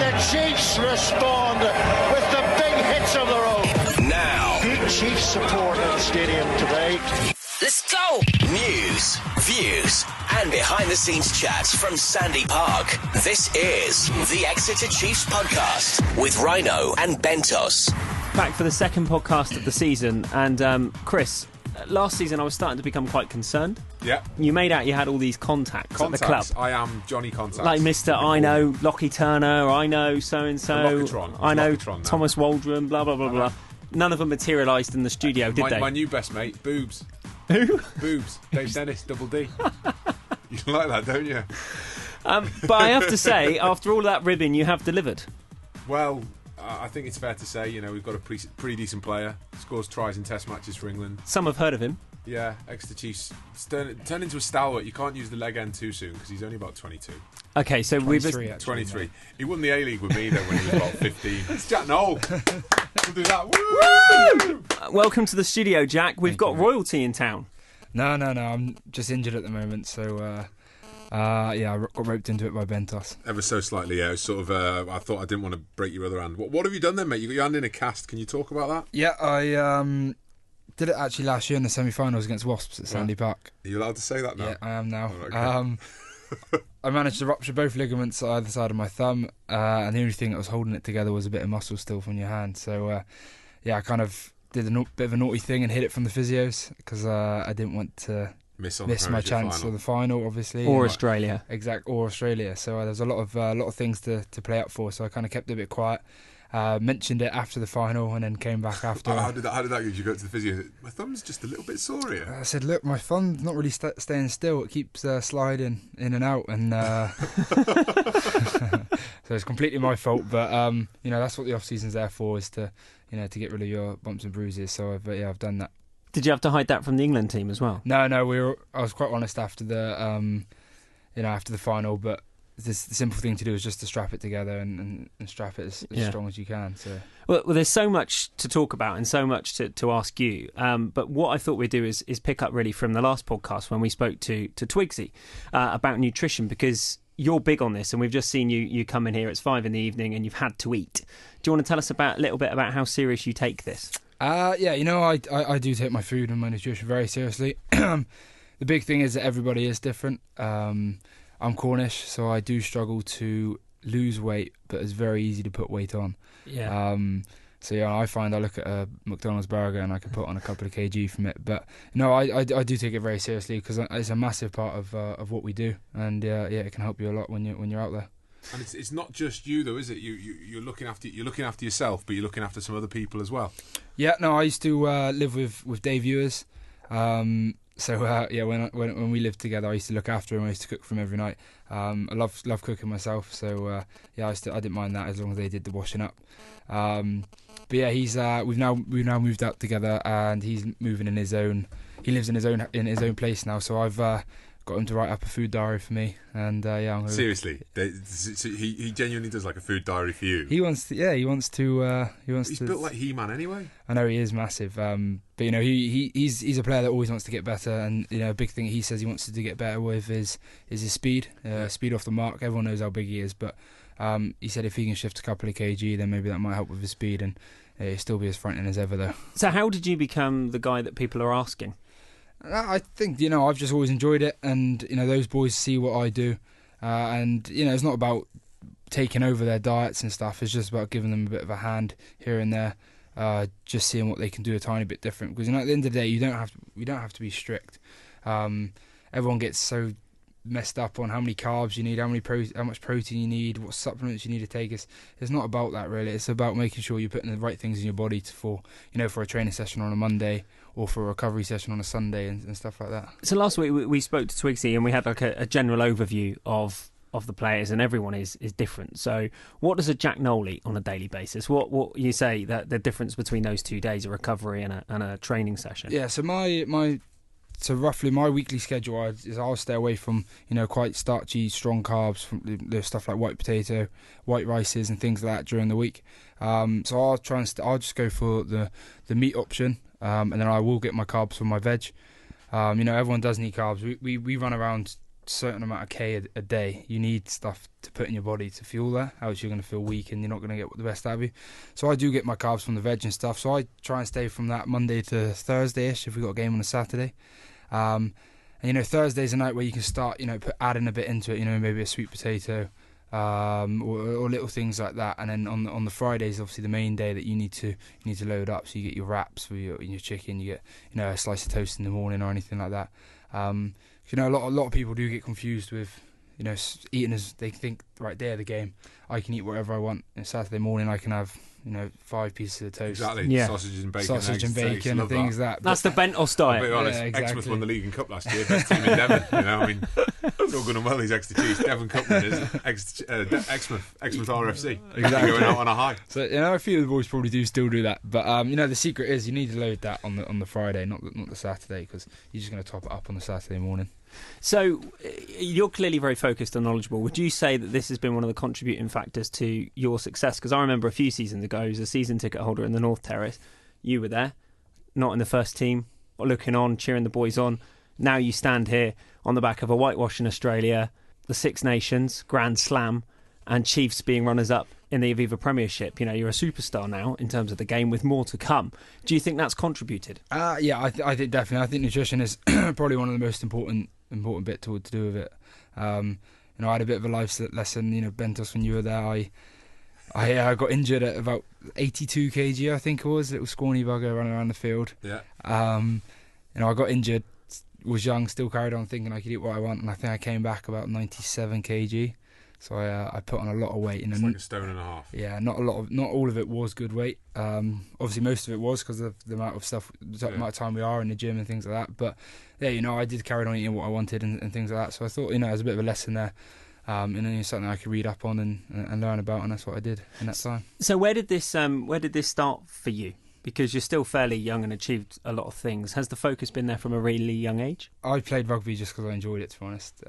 the Chiefs respond with the big hits of their own. Now, Good Chiefs support in the stadium today. let's go! News, views, and behind-the-scenes chats from Sandy Park. This is the Exeter Chiefs podcast with Rhino and Bentos. Back for the second podcast of the season, and Chris, last season I was starting to become quite concerned. Yeah. You made out you had all these contacts at the club. I am Johnny Contacts. Like Mr. I know Lockie Turner, I know so-and-so, I know Thomas Waldron, blah, blah, blah, blah. None of them materialised in the studio, did they? My new best mate, Boobs. Who? Boobs. Dave Dennis, Double D. You like that, don't you? But I have to say, after all that ribbing, you have delivered. Well, I think it's fair to say, we've got a pretty decent player. Scores tries in test matches for England. Some have heard of him. Yeah, Exeter Chiefs turned into a stalwart. You can't use the leg end too soon because he's only about 22. Okay, so 23, we've... 23. He won the A-League with me, though, when he was about 15. It's Jack Nowell. We'll do that. Woo! Welcome to the studio, Jack. We've got royalty in town. No. I'm just injured at the moment, so I got roped into it by Bentos. Ever so slightly, yeah. It was sort of. I thought I didn't want to break your other hand. What have you done then, mate? You got your hand in a cast. Can you talk about that? Yeah, I did it actually last year in the semi-finals against Wasps at Sandy Park. Are you allowed to say that now? Yeah, I am now. Oh, okay. I managed to rupture both ligaments at either side of my thumb, and the only thing that was holding it together was a bit of muscle still from your hand. So, I kind of did a bit of a naughty thing and hid it from the physios because I didn't want to miss my chance of the final, obviously. Or Australia. Or Australia. So there's a lot of things to play up for. So I kind of kept it a bit quiet. Mentioned it after the final and then came back after. How did that go? Did you go to the physio? My thumb's just a little bit sore here. I said, look, my thumb's not really staying still. It keeps sliding in and out, and so it's completely my fault. But that's what the off season's there for, is to to get rid of your bumps and bruises. So I've done that. Did you have to hide that from the England team as well? No. I was quite honest after the after the final, but the simple thing to do is just to strap it together and strap it as strong as you can. So. Well, there's so much to talk about and so much to ask you. But what I thought we'd do is pick up really from the last podcast when we spoke to Twigsy about nutrition, because you're big on this, and we've just seen you come in here. It's 5 PM and you've had to eat. Do you want to tell us a little bit about how serious you take this? I do take my food and my nutrition very seriously. The big thing is that everybody is different. I'm Cornish, so I do struggle to lose weight, but it's very easy to put weight on. Yeah. I find I look at a McDonald's burger and I can put on a couple of kg from it. But no, I do take it very seriously because it's a massive part of what we do, and it can help you a lot when you're out there. And it's not just you though, is it? You're looking after yourself, but you're looking after some other people as well. Yeah, no, I used to live with Dave Ewers. When we lived together, I used to look after him. I used to cook for him every night. I love cooking myself, so I didn't mind that as long as they did the washing up. He's we've now moved out together, and he's moving in his own. He lives in his own place now, so I've got him to write up a food diary for me, and I'm seriously, he genuinely does like a food diary for you. He wants to. He's built like He-Man anyway. I know he is massive, but he's a player that always wants to get better, and a big thing he says he wants to get better with is his speed, speed off the mark. Everyone knows how big he is, but he said if he can shift a couple of kg, then maybe that might help with his speed, and he'll still be as frightening as ever though. So how did you become the guy that people are asking? I think I've just always enjoyed it, and those boys see what I do, and it's not about taking over their diets and stuff. It's just about giving them a bit of a hand here and there, just seeing what they can do a tiny bit different. Because at the end of the day, you don't have to be strict. Everyone gets so messed up on how many carbs you need, how much protein you need, what supplements you need to take. It's not about that really. It's about making sure you're putting the right things in your body for a training session on a Monday, or for a recovery session on a Sunday and stuff like that. So last week we spoke to Twigsy, and we had like a general overview of the players, and everyone is different. So what does a Jack Nowell eat on a daily basis? What you say that the difference between those 2 days, a recovery and a training session? Yeah, so So roughly my weekly schedule is I'll stay away from quite starchy, strong carbs, from the stuff like white potato, white rices and things like that during the week. So I'll I'll just go for the meat option, and then I will get my carbs from my veg. Everyone does need carbs. We run around certain amount of K a day. You need stuff to put in your body to fuel that, else you're going to feel weak and you're not going to get the best out of you. So I do get my carbs from the veg and stuff, so I try and stay from that Monday to Thursday-ish if we've got a game on a Saturday. And Thursday's a night where you can start, adding a bit into it, maybe a sweet potato, or little things like that. And then on the Fridays, obviously the main day that you need to load up, so you get your wraps for your chicken, you get a slice of toast in the morning or anything like that. A lot of people do get confused with eating as they think the right day of the game. I can eat whatever I want. Saturday morning I can have 5 pieces of toast. Exactly. Yeah. Sausages and bacon. And things like that. That's the Bentos diet. I'll be honest, exactly. Exmouth won the League and Cup last year, best team in Devon. It's all good and well, these Exeter Chiefs. Devon Cup winners, Exmouth RFC. Exactly. Going out on a high. So a few of the boys probably do still do that, but the secret is you need to load that on the Friday, not the Saturday, because you're just going to top it up on the Saturday morning. So you're clearly very focused and knowledgeable. Would you say that this has been one of the contributing factors to your success? Because I remember a few seasons ago, as a season ticket holder in the North Terrace, you were there, not in the first team, looking on, cheering the boys on. Now you stand here on the back of a whitewash in Australia, the Six Nations, Grand Slam, and Chiefs being runners-up in the Aviva Premiership. You're a superstar now in terms of the game, with more to come. Do you think that's contributed? Yeah, I think definitely. I think nutrition is probably one of the most important bit to do with it. I had a bit of a life lesson. Bentos, when you were there, I got injured at about 82 kg, I think it was. Little scrawny bugger running around the field. Yeah. I got injured, was young, still carried on thinking I could eat what I want, and I think I came back about 97 kg. So I put on a lot of weight. It's like a stone and a half. Yeah, not all of it was good weight. Obviously, most of it was because of the amount of time we are in the gym and things like that. But yeah, I did carry on eating what I wanted and things like that. So I thought, there's a bit of a lesson there, and then something I could read up on and learn about, and that's what I did in that time. So where did this start for you? Because you're still fairly young and achieved a lot of things. Has the focus been there from a really young age? I played rugby just because I enjoyed it, to be honest.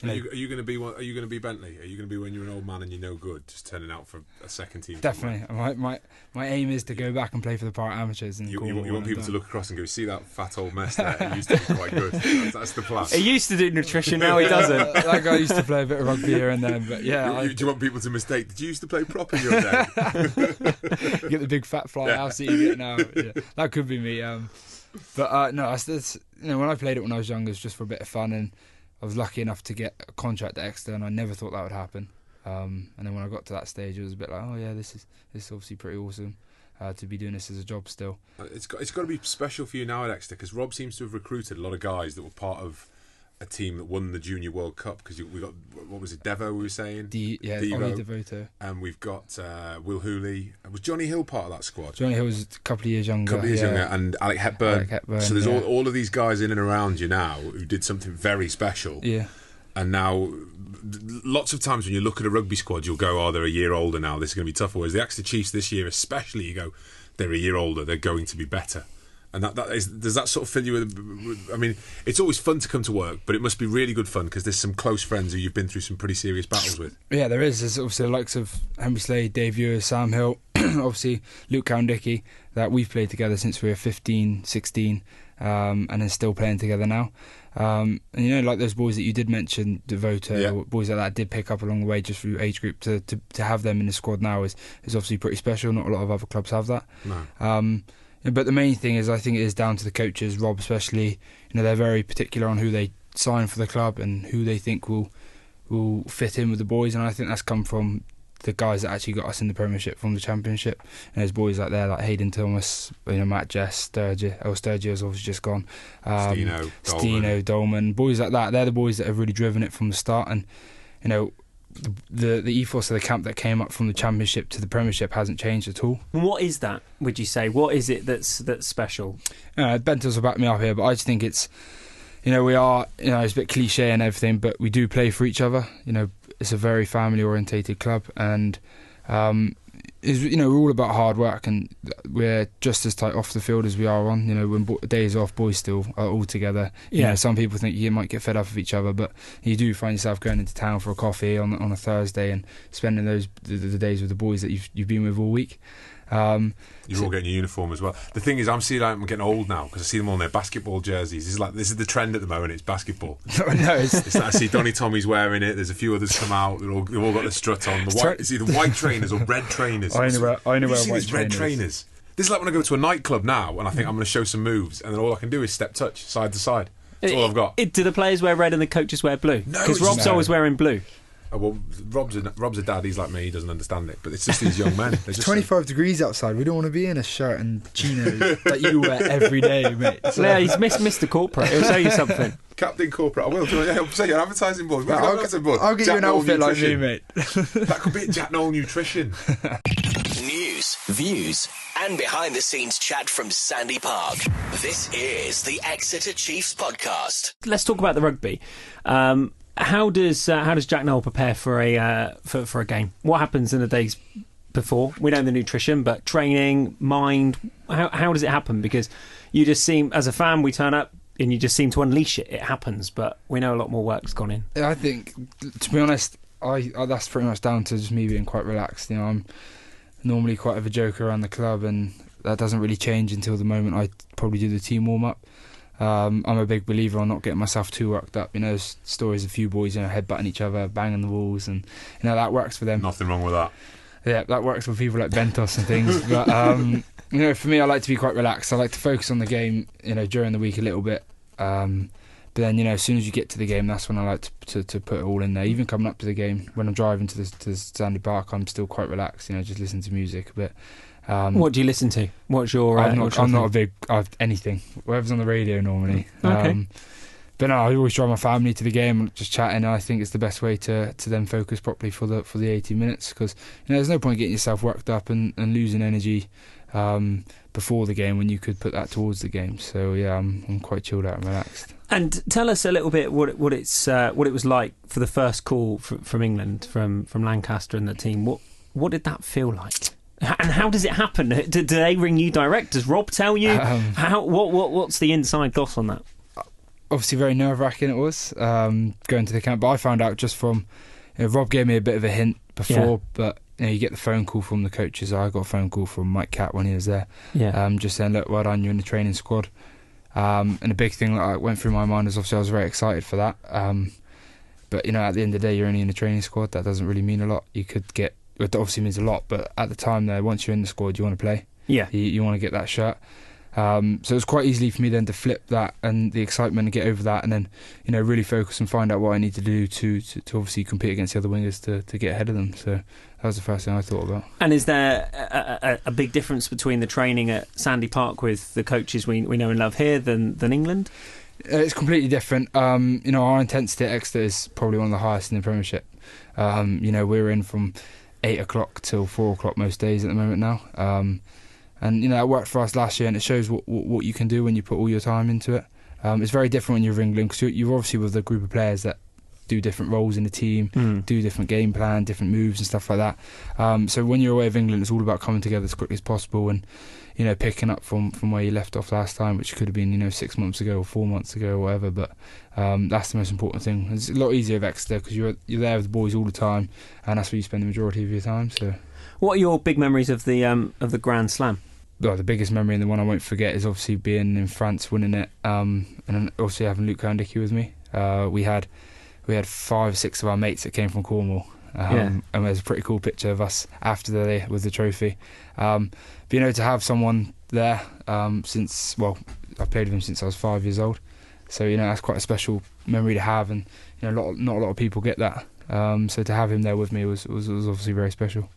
Are you going to be Bentley? Are you going to be, when you're an old man and you're no good, just turning out for a second team? Definitely. My aim is to go back and play for the Pirate Amateurs. And you want people to look across and go, see that fat old mess there? He used to be quite good. That's the plan. He used to do nutrition, now he doesn't. That guy used to play a bit of rugby here and then, but yeah. Do you want people to mistake? Did you used to play prop in your day? You get the big fat fly house that you get now. Yeah, that could be me. But no, when I played it when I was young, it was just for a bit of fun, and I was lucky enough to get a contract at Exeter, and I never thought that would happen. And then when I got to that stage, it was a bit like, oh yeah, this is obviously pretty awesome to be doing this as a job still. It's got to be special for you now at Exeter, because Rob seems to have recruited a lot of guys that were part of a team that won the Junior World Cup, because we got, what was it, Devo we were saying? Ollie Devoto. And we've got Will Hooley. Was Johnny Hill part of that squad? Johnny Hill was a couple of years younger. And Alec Hepburn. So there's all of these guys in and around you now who did something very special. Yeah. And now, lots of times when you look at a rugby squad, you'll go, they're a year older now, this is going to be tougher. Whereas the Exeter Chiefs this year especially, you go, they're a year older, they're going to be better. And does that sort of fill you with? I mean, it's always fun to come to work, but it must be really good fun because there's some close friends who you've been through some pretty serious battles with. Yeah, there is. There's obviously the likes of Henry Slade, Dave Ewer, Sam Hill, obviously Luke Cowan-Dickey, that we've played together since we were 15, 16, and then still playing together now. And like those boys that you did mention, Devoto, boys like that did pick up along the way just through age group. To have them in the squad now is obviously pretty special. Not a lot of other clubs have that. No. But the main thing is, I think it is down to the coaches, Rob especially. They're very particular on who they sign for the club and who they think will fit in with the boys. And I think that's come from the guys that actually got us in the Premiership from the Championship. And there's boys like Hayden Thomas, Matt Jess, Sturgis obviously just gone. Steno, Dolman, boys like that. They're the boys that have really driven it from the start. And the ethos of the camp that came up from the Championship to the Premiership hasn't changed at all. What is that, would you say? What is it that's special? Bentos will back me up here, but I just think it's, we are, it's a bit cliche and everything, but we do play for each other. It's a very family orientated club, and we're all about hard work, and we're just as tight off the field as we are on. When days off, boys still are all together. Some people think you might get fed up of each other, but you do find yourself going into town for a coffee on a Thursday and spending the days with the boys that you've been with all week. You're all getting your uniform as well. The thing is, I'm getting old now because I see them all in their basketball jerseys. This is the trend at the moment. It's basketball. I see Donny Tommy's wearing it. There's a few others come out. They've all got the strut on. It's either white trainers or red trainers. I know where white red trainers. This is like when I go to a nightclub now and I think I'm going to show some moves, and then all I can do is step touch side to side. That's all I've got. Do the players wear red and the coaches wear blue? Because Rob's always wearing blue. Oh, well, Rob's a dad. He's like me. He doesn't understand it. But it's just these young men. It's 25 degrees outside. We don't want to be in a shirt and chinos that you wear every day, mate. So. Yeah, he's Mr. Corporate. He'll show you something. Captain Corporate. I will. I'll say your advertising board. I'll get you an outfit like me, mate. That could be Jack Nowell Nutrition. News, views, and behind-the-scenes chat from Sandy Park. This is the Exeter Chiefs podcast. Let's talk about the rugby. How does Jack Nowell prepare for a game? What happens in the days before? We know the nutrition, but training, mind. How does it happen? Because you just seem, as a fan, we turn up and you just seem to unleash it. It happens, but we know a lot more work's gone in. Yeah, I think, to be honest, that's pretty much down to just me being quite relaxed. I'm normally quite of a joker around the club, and that doesn't really change until the moment I probably do the team warm up. I'm a big believer on not getting myself too worked up. There's stories of a few boys, headbutting each other, banging the walls, and that works for them. Nothing wrong with that. Yeah, that works for people like Bentos and things. But for me, I like to be quite relaxed. I like to focus on the game, during the week a little bit. But then, as soon as you get to the game, that's when I like to put it all in there. Even coming up to the game, when I'm driving to Sandy Park, I'm still quite relaxed. Just listen to music a bit. What do you listen to? What's your? I'm not a big anything. Whatever's on the radio normally. Okay. But no, I always drive my family to the game and just chatting. I think it's the best way to then focus properly for the 80 minutes, because there's no point getting yourself worked up and losing energy before the game when you could put that towards the game. So yeah, I'm quite chilled out and relaxed. And tell us a little bit what it was like for the first call from England, from Lancaster and the team. What did that feel like? And how does it happen? Do they ring you direct? Does Rob tell you? What's the inside gloss on that? Obviously, very nerve-wracking it was going to the camp. But I found out just from Rob gave me a bit of a hint before, but you get the phone call from the coaches. I got a phone call from Mike Catt when he was there, just saying, "Look, well done, you're in the training squad." And a big thing that went through my mind is obviously I was very excited for that. But at the end of the day, you're only in the training squad. That doesn't really mean a lot. You could get. It obviously means a lot, but at the time there, once you're in the squad, you want to play. Yeah. You want to get that shirt. So it was quite easily for me then to flip that and the excitement and get over that, and then really focus and find out what I need to do to obviously compete against the other wingers to get ahead of them. So that was the first thing I thought about. And is there a big difference between the training at Sandy Park with the coaches we know and love here than England? It's completely different. Our intensity at Exeter is probably one of the highest in the Premiership. We're in from 8 o'clock till 4 o'clock most days at the moment now, and that worked for us last year, and it shows what you can do when you put all your time into it. It's very different when you're with England, because you're obviously with a group of players that do different roles in the team, do different game plan, different moves and stuff like that. So when you're away with England, it's all about coming together as quickly as possible and picking up from where you left off last time, which could have been 6 months ago or 4 months ago or whatever. But that's the most important thing. It's a lot easier with Exeter because you're there with the boys all the time, and that's where you spend the majority of your time. So, what are your big memories of the Grand Slam? Well, the biggest memory and the one I won't forget is obviously being in France, winning it, and then also having Luke Cowan-Dickey with me. We had 5 or 6 of our mates that came from Cornwall. And there's a pretty cool picture of us after the day with the trophy. But to have someone there since I played with him since I was 5 years old, so that's quite a special memory to have, and not a lot of people get that. So to have him there with me was obviously very special.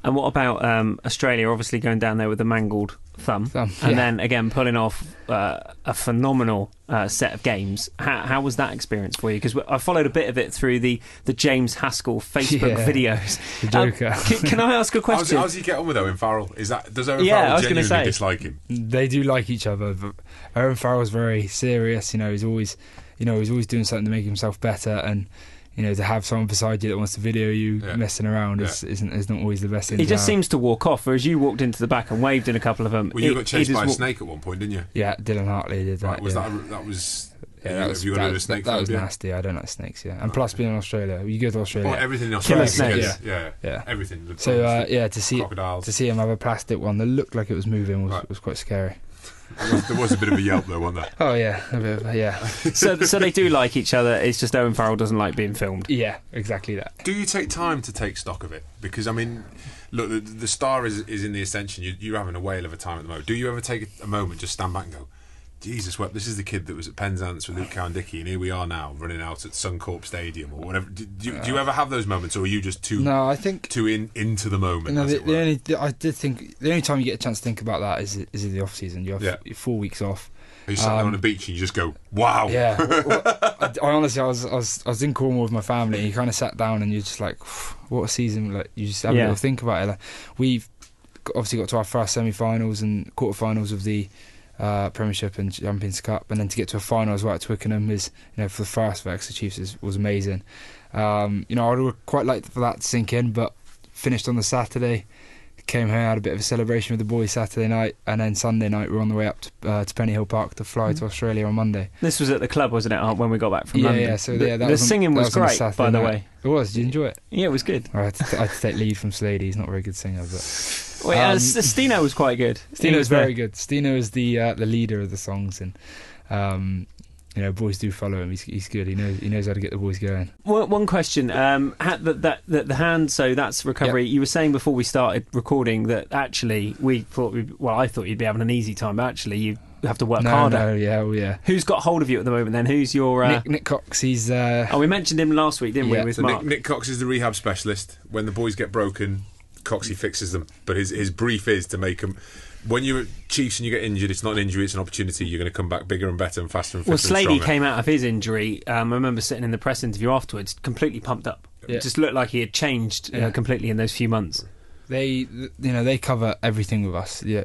And what about Australia? Obviously going down there with a mangled thumb and then again pulling off a phenomenal set of games. How was that experience for you? Because I followed a bit of it through the James Haskell Facebook videos. The Joker. Can I ask a question? How does he get on with Owen Farrell? Does Owen Farrell genuinely dislike him? They do like each other, but Owen Farrell's very serious. He's always doing something to make himself better, and to have someone beside you that wants to video you messing around is not always the best thing. He just seems to walk off, whereas you walked into the back and waved in a couple of them. Well, you got chased by a snake at one point, didn't you? Yeah, Dylan Hartley did that. Right, was yeah. that was... Yeah, that was nasty. I don't like snakes. Yeah, and plus being in Australia, you go to Australia. Well, everything in Australia. Killer snakes. Yeah. Everything. So to see him have a plastic one that looked like it was moving was quite scary. There was a bit of a yelp though, wasn't there? Oh yeah, a bit of, yeah. So they do like each other. It's just Owen Farrell doesn't like being filmed. Yeah, exactly that. Do you take time to take stock of it? Because I mean, look, the star is in the Ascension. You're having a whale of a time at the moment. Do you ever take a moment, just stand back and go, Jesus wept, this is the kid that was at Penzance with Luke Cowan-Dickie, and here we are now running out at Suncorp Stadium or whatever. Do you ever have those moments, or are you just too into the moment? No, the only time you get a chance to think about that is in the off season. You have 4 weeks off. Are you sat there on the beach and you just go, wow? Yeah. I honestly, I was in Cornwall with my family, and you kind of sat down and you're just like, what a season! Like you just have a little think about it. Like, we've obviously got to our first semi-finals and quarter-finals of the Premiership and Champions Cup, and then to get to a final as well at Twickenham is, for the first for Exeter Chiefs was amazing. I would quite like for that to sink in, but finished on the Saturday, came home, had a bit of a celebration with the boys Saturday night, and then Sunday night we're on the way up to Pennyhill Park to fly to Australia on Monday. This was at the club, wasn't it, when we got back from London? Yeah, so the singing was great, by the way. It was. Did you enjoy it? Yeah, it was good. I had to take leave from Slade. He's not a very good singer, but... Wait, Stino was quite good. Stino was very good. Stino is the leader of the songs, and boys do follow him. He's good. He knows how to get the boys going. One question: the hand. So that's recovery. Yep. You were saying before we started recording that actually I thought you'd be having an easy time, but actually you have to work harder. Yeah. Who's got hold of you at the moment then? Who's your Nick Cox? He's we mentioned him last week, didn't we? With Mark. Nick Cox is the rehab specialist. When the boys get broken, Coxie fixes them, but his brief is to make them. When you're at Chiefs and you get injured, it's not an injury, it's an opportunity. You're going to come back bigger and better and faster and fitter and stronger. Slady came out of his injury. I remember sitting in the press interview afterwards, completely pumped up. Yeah. It just looked like he had changed completely in those few months. They cover everything with us. Yeah.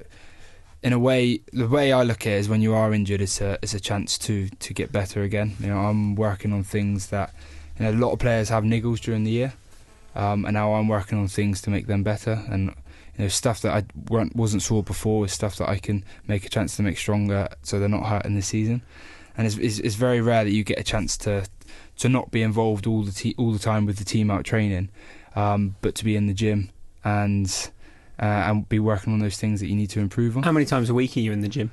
In a way, the way I look at it is when you are injured, it's a chance to get better again. I'm working on things that a lot of players have niggles during the year. And now I'm working on things to make them better, and stuff that I wasn't sore before is stuff that I can make a chance to make stronger, so they're not hurting this season. And it's very rare that you get a chance to not be involved all the time with the team out training, but to be in the gym and be working on those things that you need to improve on. How many times a week are you in the gym?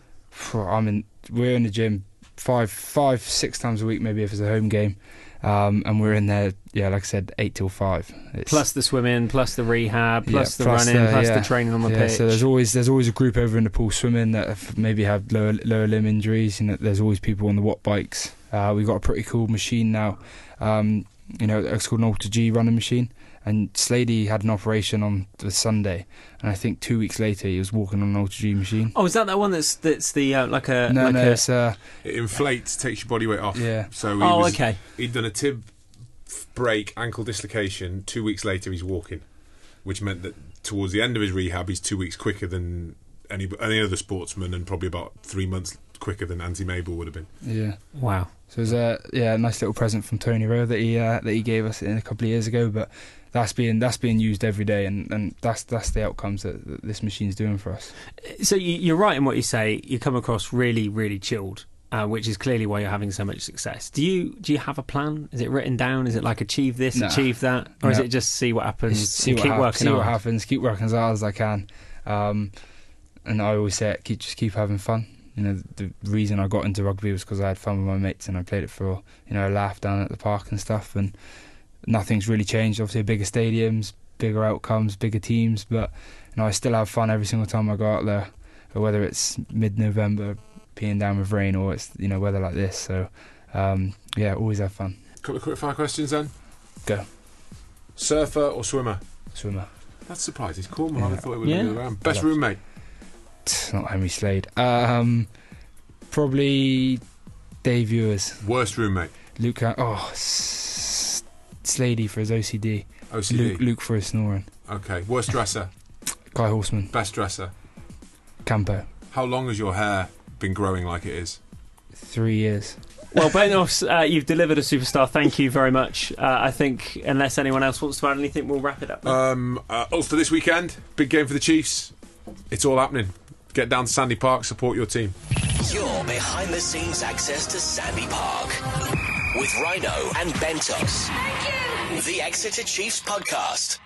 We're in the gym 5-6 times a week, maybe if it's a home game. And we're in there, like I said, 8 till 5. Plus the swimming, plus the rehab, plus the running, plus the training on the pitch. So there's always a group over in the pool swimming that maybe have lower limb injuries. There's always people on the watt bikes. We've got a pretty cool machine now. It's called an No.2 running machine. And Slady had an operation on the Sunday, and I think 2 weeks later he was walking on an No.2 machine. Oh, is that one that's the it inflates, takes your body weight off. Yeah. So he'd done a tib break, ankle dislocation. 2 weeks later he's walking, which meant that towards the end of his rehab he's 2 weeks quicker than any other sportsman, and probably about 3 months quicker than Andy Mabel would have been. Yeah. Wow. So it was a nice little present from Tony Rowe that he gave us a couple of years ago, but that's being used every day, and that's the outcomes that this machine's doing for us. So you're right in what you say. You come across really, really chilled, which is clearly why you're having so much success. Do you have a plan? Is it written down? Is it like achieve this, achieve that, or is it just see what happens? Keep working as hard as I can, and I always say just keep having fun. The reason I got into rugby was because I had fun with my mates and I played it for a laugh down at the park and stuff, and nothing's really changed. Obviously bigger stadiums, bigger outcomes, bigger teams, but I still have fun every single time I go out there, whether it's mid-November peeing down with rain or it's weather like this. So always have fun. Couple of quick fire questions then. Go. Surfer or swimmer? Swimmer. That's surprising. It's cool, man. I thought it would be around. Best roommate? Not Henry Slade. Probably Dave Ewers. Worst roommate? Luke. Slady for his OCD. Luke for his snoring. Okay. Worst dresser? Guy Horseman. Best dresser? Campo. How long has your hair been growing like it is? 3 years. Well, Bentos, you've delivered a superstar. Thank you very much. I think unless anyone else wants to add anything, we'll wrap it up. Ulster this weekend, big game for the Chiefs. It's all happening. Get down to Sandy Park, support your team. Your behind-the-scenes access to Sandy Park with Rhino and Bentos. The Exeter Chiefs podcast.